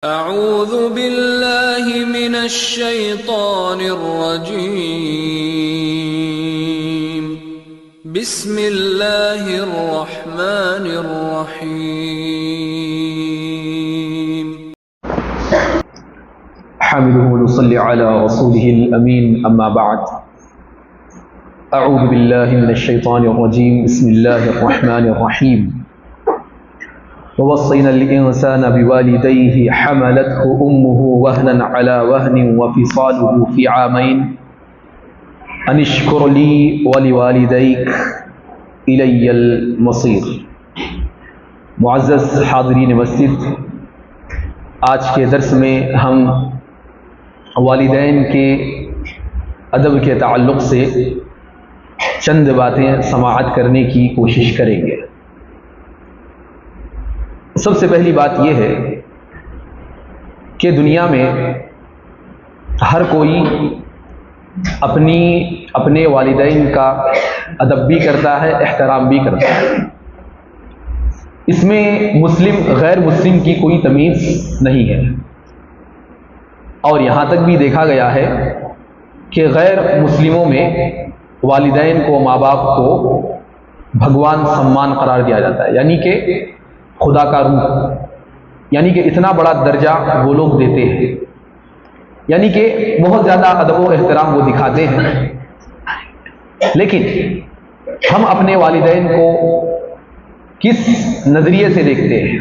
اعوذ باللہ من الشیطان الرجیم بسم اللہ الرحمن الرحیم حمده ونصلي على رسوله الأمين أما بعد أعوذ بالله من الشيطان الرجيم بسم الله الرحمن الرحيم ووصينا الإنسان بوالديه حملته أمه وهنا على وهن وفصاله في عامين أن اشكر لي ولوالديك إلي المصير. معزز حاضرین مسجد، آج کے درس میں ہم والدین کے ادب کے تعلق سے چند باتیں سماعت کرنے کی کوشش کریں گے. سب سے پہلی بات یہ ہے کہ دنیا میں ہر کوئی اپنے والدین کا ادب بھی کرتا ہے، احترام بھی کرتا ہے. اس میں مسلم غیر مسلم کی کوئی تمیز نہیں ہے، اور یہاں تک بھی دیکھا گیا ہے کہ غیر مسلموں میں والدین کو، ماں باپ کو بھگوان سمان قرار دیا جاتا ہے، یعنی کہ خدا کا روح، یعنی کہ اتنا بڑا درجہ وہ لوگ دیتے ہیں، یعنی کہ بہت زیادہ ادب و احترام وہ دکھاتے ہیں. لیکن ہم اپنے والدین کو کس نظریے سے دیکھتے ہیں؟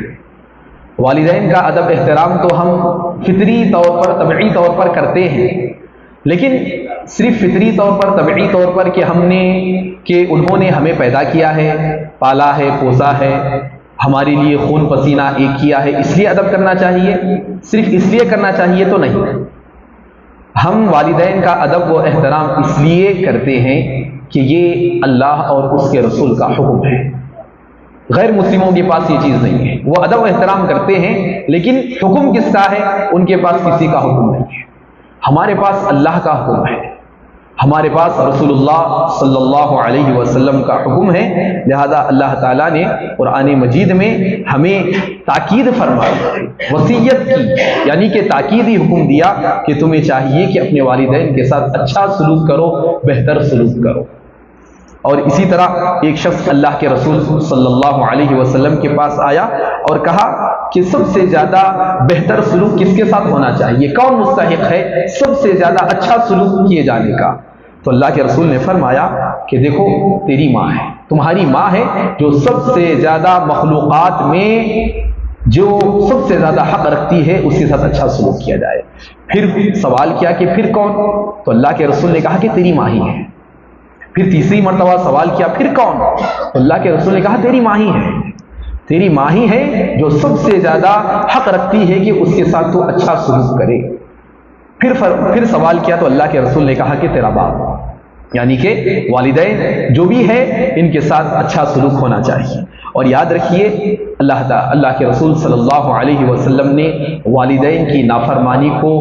والدین کا ادب احترام تو ہم فطری طور پر، طبعی طور پر کرتے ہیں، لیکن صرف فطری طور پر، طبعی طور پر کہ انہوں نے ہمیں پیدا کیا ہے، پالا ہے، پوسا ہے، ہمارے لیے خون پسینہ ایک کیا ہے، اس لیے ادب کرنا چاہیے، صرف اس لیے کرنا چاہیے تو نہیں. ہم والدین کا ادب و احترام اس لیے کرتے ہیں کہ یہ اللہ اور اس کے رسول کا حکم ہے. غیر مسلموں کے پاس یہ چیز نہیں ہے. وہ ادب و احترام کرتے ہیں، لیکن حکم کس کا ہے؟ ان کے پاس کسی کا حکم نہیں ہے. ہمارے پاس اللہ کا حکم ہے، ہمارے پاس رسول اللہ صلی اللہ علیہ وسلم کا حکم ہے. لہذا اللہ تعالیٰ نے قرآن مجید میں ہمیں تاکید فرمائی، وصیت کی، یعنی کہ تاکیدی حکم دیا کہ تمہیں چاہیے کہ اپنے والدین کے ساتھ اچھا سلوک کرو، بہتر سلوک کرو. اور اسی طرح ایک شخص اللہ کے رسول صلی اللہ علیہ وسلم کے پاس آیا اور کہا کہ سب سے زیادہ بہتر سلوک کس کے ساتھ ہونا چاہیے؟ کون مستحق ہے سب سے زیادہ اچھا سلوک کیے جانے کا؟ تو اللہ کے رسول نے فرمایا کہ دیکھو، تیری ماں ہے، تمہاری ماں ہے، جو سب سے زیادہ مخلوقات میں جو سب سے زیادہ حق رکھتی ہے، اس کے ساتھ اچھا سلوک کیا جائے. پھر سوال کیا کہ پھر کون؟ تو اللہ کے رسول نے کہا کہ تیری ماں ہی ہے. پھر تیسری مرتبہ سوال کیا، پھر کون؟ تو اللہ کے رسول نے کہا تیری ماں ہی ہے. تیری ماں ہی ہے جو سب سے زیادہ حق رکھتی ہے کہ اس کے ساتھ تو اچھا سلوک کرے. پھر سوال کیا تو اللہ کے رسول نے کہا کہ تیرا باپ، یعنی کہ والدین جو بھی ہے ان کے ساتھ اچھا سلوک ہونا چاہیے. اور یاد رکھیے، اللہ کے رسول صلی اللہ علیہ وسلم نے والدین کی نافرمانی کو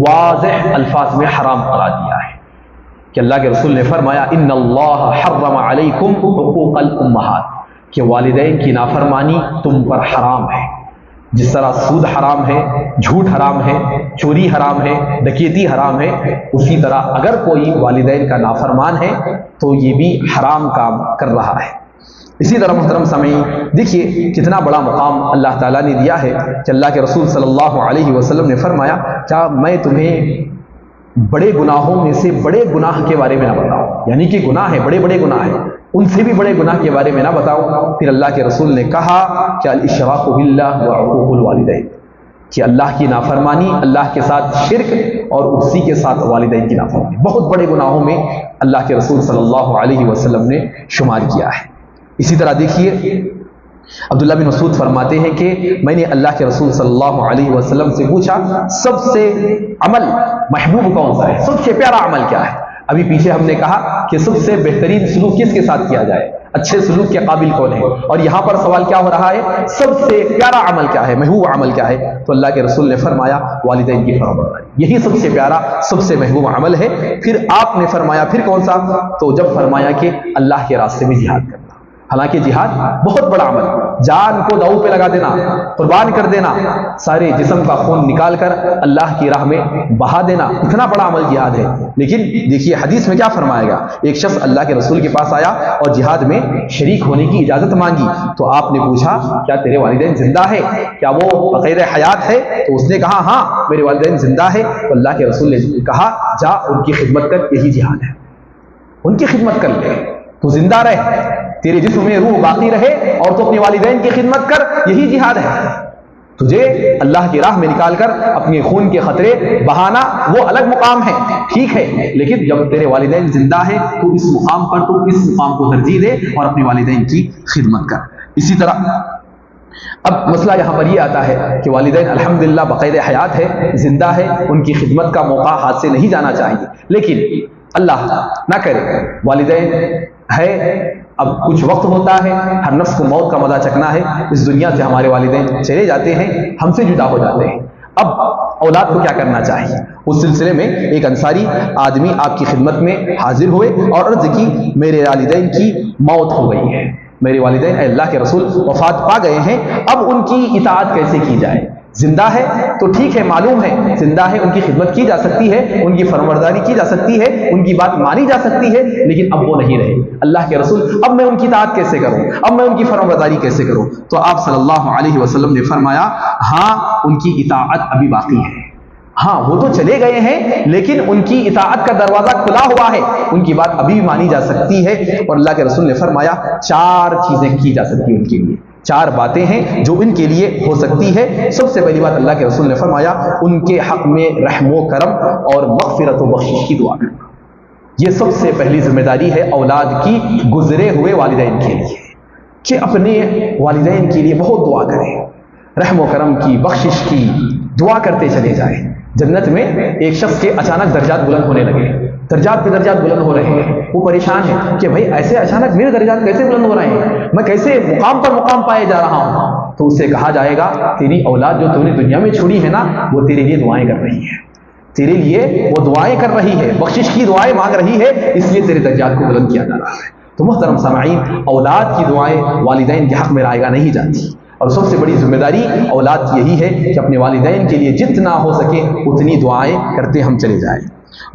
واضح الفاظ میں حرام قرار دیا ہے کہ اللہ کے رسول نے فرمایا ان اللہ حرم علیکم حقوق الامہات، کہ والدین کی نافرمانی تم پر حرام ہے. جس طرح سود حرام ہے، جھوٹ حرام ہے، چوری حرام ہے، ڈکیتی حرام ہے، اسی طرح اگر کوئی والدین کا نافرمان ہے تو یہ بھی حرام کام کر رہا ہے. اسی طرح محترم سامعین، دیکھیے کتنا بڑا مقام اللہ تعالیٰ نے دیا ہے کہ اللہ کے رسول صلی اللہ علیہ وسلم نے فرمایا کیا میں تمہیں بڑے گناہوں میں سے بڑے گناہ کے بارے میں نہ بتاؤں؟ یعنی کہ گناہ ہے، بڑے بڑے گناہ ہیں، ان سے بھی بڑے گناہ کے بارے میں نہ بتاؤں؟ پھر اللہ کے رسول نے کہا کہ الاشراک باللہ وعقوق الوالدین، کہ اللہ کی نافرمانی، اللہ کے ساتھ شرک اور اسی کے ساتھ والدین کی نافرمانی بہت بڑے گناہوں میں اللہ کے رسول صلی اللہ علیہ وسلم نے شمار کیا ہے. اسی طرح دیکھیے عبداللہ بن مسعود فرماتے ہیں کہ میں نے اللہ کے رسول صلی اللہ علیہ وسلم سے پوچھا سب سے عمل محبوب کون سا ہے، سب سے پیارا عمل کیا ہے؟ ابھی پیچھے ہم نے کہا کہ سب سے بہترین سلوک کس کے ساتھ کیا جائے، اچھے سلوک کے قابل کون ہے، اور یہاں پر سوال کیا ہو رہا ہے، سب سے پیارا عمل کیا ہے، محبوب عمل کیا ہے؟ تو اللہ کے رسول نے فرمایا والدین کی فرمانبرداری، یہی سب سے پیارا، سب سے محبوب عمل ہے. پھر آپ نے فرمایا پھر کون سا؟ تو جب فرمایا کہ اللہ کے راستے میں جہاد کرنا. حالانکہ جہاد بہت بڑا عمل، جان کو داؤ پہ لگا دینا، قربان کر دینا، سارے جسم کا خون نکال کر اللہ کی راہ میں بہا دینا، اتنا بڑا عمل جہاد ہے۔ لیکن دیکھیے حدیث میں کیا فرمائے گا، ایک شخص اللہ کے رسول کے پاس آیا اور جہاد میں شریک ہونے کی اجازت مانگی، تو آپ نے پوچھا کیا تیرے والدین زندہ ہے، کیا وہ بغیر حیات ہے؟ تو اس نے کہا ہاں میرے والدین زندہ ہے۔ تو اللہ کے رسول نے کہا جا ان کی خدمت کر، یہی جہاد ہے، ان کی خدمت کر لے، تو زندہ رہے، تیرے جسم میں روح باقی رہے اور تو اپنے والدین کی خدمت کر، یہی جہاد ہے۔ تجھے اللہ کی راہ میں نکال کر اپنے خون کے خطرے بہانا وہ الگ مقام ہے، ٹھیک ہے، لیکن جب تیرے والدین زندہ ہے تو اس مقام پر تو اس مقام کو ترجیح دے اور اپنے والدین کی خدمت کر۔ اسی طرح اب مسئلہ یہاں پر یہ آتا ہے کہ والدین الحمدللہ بقید حیات ہے، زندہ ہے، ان کی خدمت کا موقع ہاتھ سے نہیں جانا چاہیے، لیکن اللہ نہ کرے والدین ہے، اب کچھ وقت ہوتا ہے، ہر نفس کو موت کا مزہ چکنا ہے، اس دنیا سے ہمارے والدین چلے جاتے ہیں، ہم سے جدا ہو جاتے ہیں، اب اولاد کو کیا کرنا چاہیے؟ اس سلسلے میں ایک انصاری آدمی آپ کی خدمت میں حاضر ہوئے اور عرض کی میرے والدین کی موت ہو گئی ہے، میرے والدین اے اللہ کے رسول وفات پا گئے ہیں، اب ان کی اطاعت کیسے کی جائے؟ زندہ ہے تو ٹھیک ہے، معلوم ہے زندہ ہے، ان کی خدمت کی جا سکتی ہے، ان کی فرمانبرداری کی جا سکتی ہے، ان کی بات مانی جا سکتی ہے، لیکن اب وہ نہیں رہے۔ اللہ کے رسول اب میں ان کی اطاعت کیسے کروں، اب میں ان کی فرمانبرداری کیسے کروں؟ تو آپ صلی اللہ علیہ وسلم نے فرمایا ہاں ان کی اطاعت ابھی باقی ہے، ہاں وہ تو چلے گئے ہیں لیکن ان کی اطاعت کا دروازہ کھلا ہوا ہے، ان کی بات ابھی بھی مانی جا سکتی ہے۔ اور اللہ کے رسول نے فرمایا 4 چیزیں کی جا سکتی ہیں ان کے لیے، 4 باتیں ہیں جو ان کے لیے ہو سکتی ہے۔ سب سے پہلی بات اللہ کے رسول نے فرمایا ان کے حق میں رحم و کرم اور مغفرت و بخشش کی دعا کرنا، یہ سب سے پہلی ذمہ داری ہے اولاد کی گزرے ہوئے والدین کے لیے، کہ اپنے والدین کے لیے بہت دعا کریں، رحم و کرم کی، بخشش کی دعا کرتے چلے جائیں۔ جنت میں ایک شخص کے اچانک درجات بلند ہونے لگے، درجات پہ درجات بلند ہو رہے ہیں، وہ پریشان ہے کہ بھائی ایسے اچانک میرے درجات کیسے بلند ہو رہے ہیں، میں کیسے مقام پر مقام پائے جا رہا ہوں؟ تو اسے کہا جائے گا تیری اولاد جو تو نے دنیا میں چھوڑی ہے نا، وہ تیرے لیے دعائیں کر رہی ہے، تیرے لیے وہ دعائیں کر رہی ہے، بخشش کی دعائیں مانگ رہی ہے، اس لیے تیرے درجات کو بلند کیا جا رہا ہے۔ تو محترم سامعین، اولاد کی دعائیں والدین کے حق میں رائگاں نہیں جاتی، اور سب سے بڑی ذمہ داری اولاد کی یہی ہے کہ اپنے والدین کے لیے جتنا ہو سکے اتنی دعائیں کرتے ہم چلے جائیں۔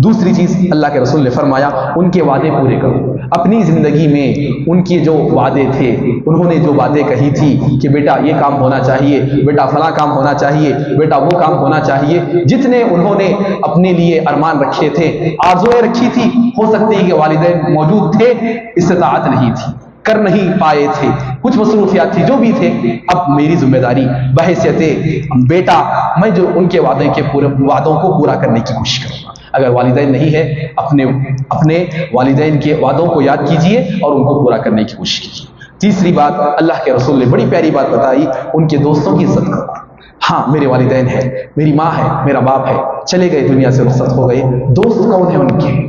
دوسری چیز اللہ کے رسول نے فرمایا ان کے وعدے پورے کرو، اپنی زندگی میں ان کے جو وعدے تھے، انہوں نے جو باتیں کہی تھی کہ بیٹا یہ کام ہونا چاہیے، بیٹا فلاں کام ہونا چاہیے، بیٹا وہ کام ہونا چاہیے، جتنے انہوں نے اپنے لیے ارمان رکھے تھے، آرزویں رکھی تھی، ہو سکتی ہے کہ والدین موجود تھے، استطاعت نہیں تھی، کر نہیں پائے تھے، کچھ مصروفیات تھی، جو بھی تھے، اب میری ذمہ داری بحیثیت بیٹا میں جو ان کے وعدوں کو پورا کرنے کی کوشش کروں گا۔ اگر والدین نہیں ہے اپنے والدین کے وعدوں کو یاد کیجئے اور ان کو پورا کرنے کی کوشش کیجئے۔ تیسری بات اللہ کے رسول نے بڑی پیاری بات بتائی، ان کے دوستوں کی عزت کرو۔ ہاں میرے والدین ہیں، میری ماں ہے، میرا باپ ہے، چلے گئے، دنیا سے رخصت ہو گئے، دوست کون ہیں ان کے؟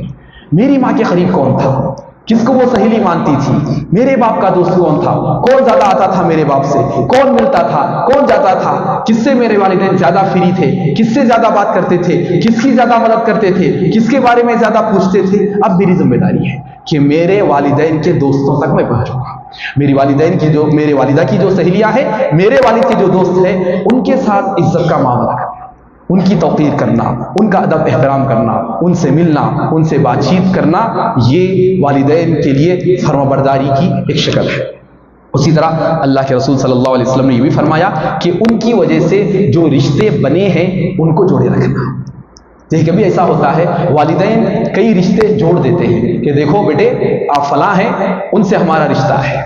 میری ماں کے قریب کون تھا، کس کو وہ سہیلی مانتی تھی؟ میرے باپ کا دوست کون تھا؟ کون زیادہ آتا تھا میرے باپ سے؟ کون ملتا تھا؟ کون جاتا تھا؟ کس سے میرے والدین زیادہ فری تھے؟ کس سے زیادہ بات کرتے تھے؟ کس کی زیادہ مدد کرتے تھے؟ کس کے بارے میں زیادہ پوچھتے تھے؟ اب میری ذمہ داری ہے کہ میرے والدین کے دوستوں تک میں پہنچوں گا، میری والدین کی جو میرے والدہ کی جو سہیلیاں ہیں، میرے والد کے جو دوست ہیں، ان کے ساتھ عزت کا معاملہ کرنا، ان کی توقیر کرنا، ان کا ادب احترام کرنا، ان سے ملنا، ان سے بات چیت کرنا، یہ والدین کے لیے فرمانبرداری کی ایک شکل ہے۔ اسی طرح اللہ کے رسول صلی اللہ علیہ وسلم نے یہ بھی فرمایا کہ ان کی وجہ سے جو رشتے بنے ہیں ان کو جوڑے رکھنا۔ دیکھ کبھی ایسا ہوتا ہے والدین کئی رشتے جوڑ دیتے ہیں کہ دیکھو بیٹے آپ فلاں ہیں، ان سے ہمارا رشتہ ہے،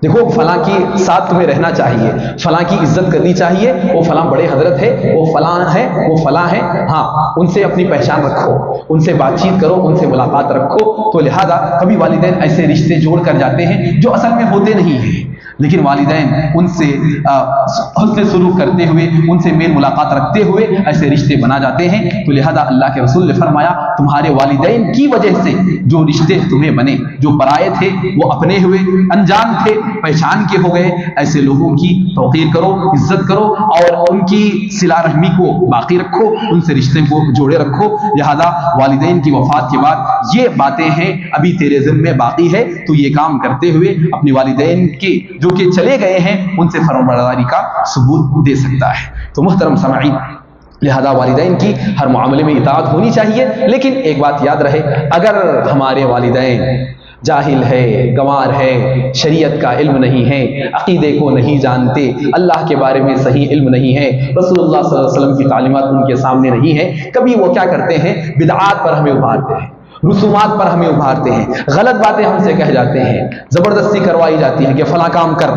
دیکھو فلاں کی ساتھ تمہیں رہنا چاہیے، فلاں کی عزت کرنی چاہیے، وہ فلاں بڑے حضرت ہے، وہ فلاں ہے، وہ فلاں ہے، ہاں ان سے اپنی پہچان رکھو، ان سے بات چیت کرو، ان سے ملاقات رکھو۔ تو لہذا کبھی والدین ایسے رشتے جوڑ کر جاتے ہیں جو اصل میں ہوتے نہیں ہیں، لیکن والدین ان سے حسن سلوک کرتے ہوئے، ان سے میل ملاقات رکھتے ہوئے ایسے رشتے بنا جاتے ہیں۔ تو لہذا اللہ کے رسول نے فرمایا تمہارے والدین کی وجہ سے جو رشتے تمہیں بنے، جو پرائے تھے وہ اپنے ہوئے، انجان تھے پہچان کے ہو گئے، ایسے لوگوں کی توقیر کرو، عزت کرو اور ان کی صلہ رحمی کو باقی رکھو، ان سے رشتے کو جوڑے رکھو۔ لہذا والدین کی وفات کے بعد یہ باتیں ہیں ابھی تیرے ذمہ باقی ہے، تو یہ کام کرتے ہوئے اپنی والدین کے جو کہ چلے گئے ہیں ان سے فرمانبرداری کا ثبوت دے سکتا ہے۔ تو محترم سامعین، لہذا والدین کی ہر معاملے میں اطاعت ہونی چاہیے، لیکن ایک بات یاد رہے، اگر ہمارے والدین جاہل ہے، گنوار ہے، شریعت کا علم نہیں ہے، عقیدے کو نہیں جانتے، اللہ کے بارے میں صحیح علم نہیں ہے، رسول اللہ صلی اللہ علیہ وسلم کی تعلیمات ان کے سامنے نہیں ہے، کبھی وہ کیا کرتے ہیں، بدعات پر ہمیں ابھارتے ہیں، رسومات پر ہمیں ابھارتے ہیں، غلط باتیں ہم سے کہہ جاتے ہیں، زبردستی کروائی جاتی ہے کہ فلاں کام کر،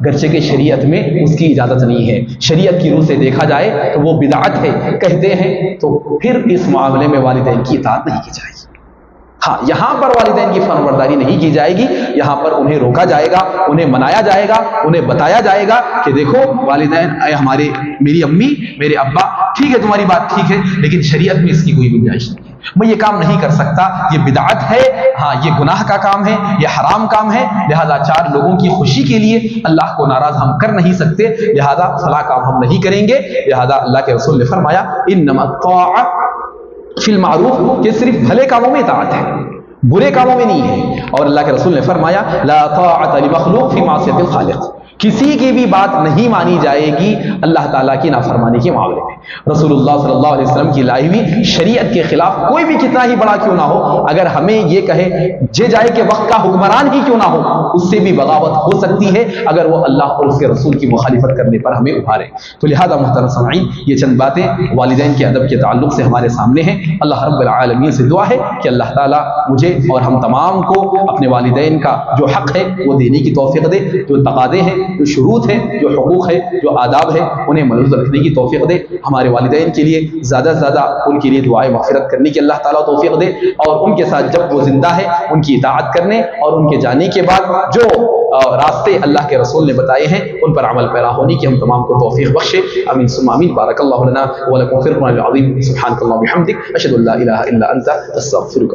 گرچہ کہ شریعت میں اس کی اجازت نہیں ہے، شریعت کی روح سے دیکھا جائے تو وہ بدعت ہے کہتے ہیں، تو پھر اس معاملے میں والدین کی اطاعت نہیں کی جائے گی۔ ہاں، یہاں پر والدین کی فرمانبرداری نہیں کی جائے گی، یہاں پر انہیں روکا جائے گا، انہیں منایا جائے گا، انہیں بتایا جائے گا کہ دیکھو والدین ہمارے، میری امی، میرے ابا، ٹھیک ہے تمہاری بات ٹھیک ہے، لیکن شریعت میں اس کی کوئی گنجائش نہیں ہے، میں یہ کام نہیں کر سکتا، یہ بدعت ہے، ہاں یہ گناہ کا کام ہے، یہ حرام کام ہے، لہذا چار لوگوں کی خوشی کے لیے اللہ کو ناراض ہم کر نہیں سکتے، لہذا فلاں کام ہم نہیں کریں گے۔ لہذا اللہ کے رسول نے فرمایا انما الطاعۃ فی المعروف، کہ صرف بھلے کاموں میں اطاعت ہے، برے کاموں میں نہیں ہے۔ اور اللہ کے رسول نے فرمایا لا طاعۃ لمخلوق فی معصیۃ الخالق، کسی کی بھی بات نہیں مانی جائے گی اللہ تعالیٰ کی نافرمانی کے معاملے میں۔ رسول اللہ صلی اللہ علیہ وسلم کی لائی ہوئی شریعت کے خلاف کوئی بھی کتنا ہی بڑا کیوں نہ ہو، اگر ہمیں یہ کہے جے جائے کہ وقت کا حکمران ہی کیوں نہ ہو، اس سے بھی بغاوت ہو سکتی ہے اگر وہ اللہ اور اس کے رسول کی مخالفت کرنے پر ہمیں ابھارے۔ تو لہذا محترم سامعین، یہ چند باتیں والدین کے ادب کے تعلق سے ہمارے سامنے ہیں۔ اللہ رب العالمین سے دعا ہے کہ اللہ تعالیٰ مجھے اور ہم تمام کو اپنے والدین کا جو حق ہے وہ دینے کی توفیق دے، جو تقاضے ہیں، جو شروط ہے، جو حقوق ہے، جو آداب ہے، انہیں ملحوظ رکھنے کی توفیق دے۔ ہمارے والدین کے لیے زیادہ سے زیادہ ان کے لیے دعائیں مغفرت کرنے کی اللہ تعالیٰ توفیق دے، اور ان کے ساتھ جب وہ زندہ ہے ان کی اطاعت کرنے اور ان کے جانے کے بعد جو راستے اللہ کے رسول نے بتائے ہیں ان پر عمل پیرا ہونے کی ہم تمام کو توفیق بخشے۔ آمین ثم آمین۔ بارک اللہ لنا ولکم فی القرآن العظیم۔ سبحانک اللہم وبحمدک، اشہد ان لا الہ الا انت، استغفرک۔